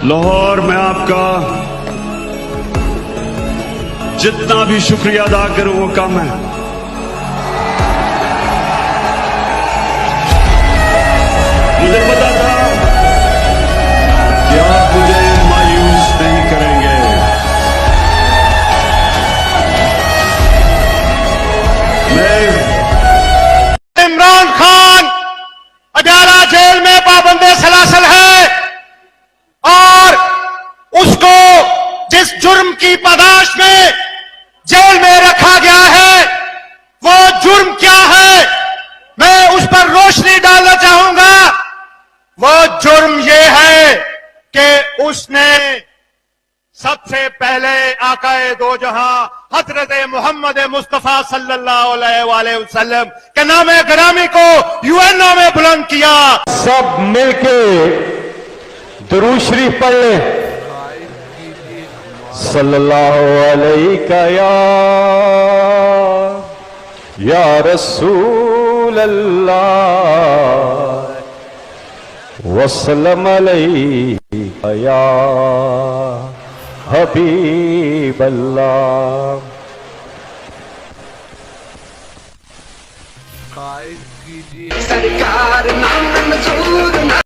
लाहौर में आपका जितना भी शुक्रिया अदा करूं वो कम है। मुझे पता था कि आप मुझे मायूस नहीं करेंगे। इमरान खान अदाला जेल में पाबंदे सलासल है और उसको जिस जुर्म की पादाश में जेल में रखा गया है वो जुर्म क्या है, मैं उस पर रोशनी डालना चाहूंगा। वो जुर्म ये है कि उसने सबसे पहले आकाए दो जहां हजरत मोहम्मद मुस्तफा सल्लल्लाहु अलैहि वसल्लम के नामे गिरामी को यूएनओ में बुलंद किया। सब मिलके दुरूद शरीफ पढ़ ले। सल्लल्लाहु अलैहि या रसूल अल्लाह वसल्लम अलैका या हबीब अल्लाह। सरकार नाम मंजूर ना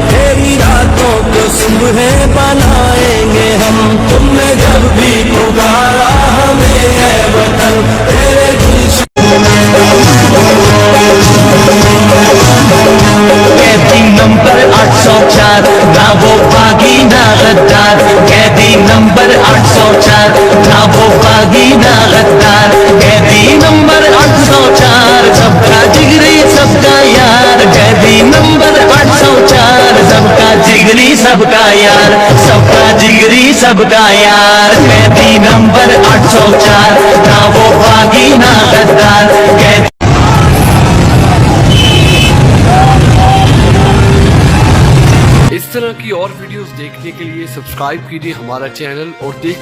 तेरी रातों को सुबह बनाएंगे हम। तुमने जब भी पुकारा हमें है वतन तेरे कैदी नंबर 804 ना वो बागी ना गद्दार। कैदी नंबर 804 ना वो बागी ना गद्दार। कैदी नंबर 804 सबका जिगरी सबका यार। कैदी नंबर 804 सबका जिगरी सबका यार। सबका जिगरी सबका यार। कैदी नंबर 804 ना वो बागी ना गद्दार। इस तरह की और वीडियोस देखने के लिए सब्सक्राइब कीजिए हमारा चैनल और देख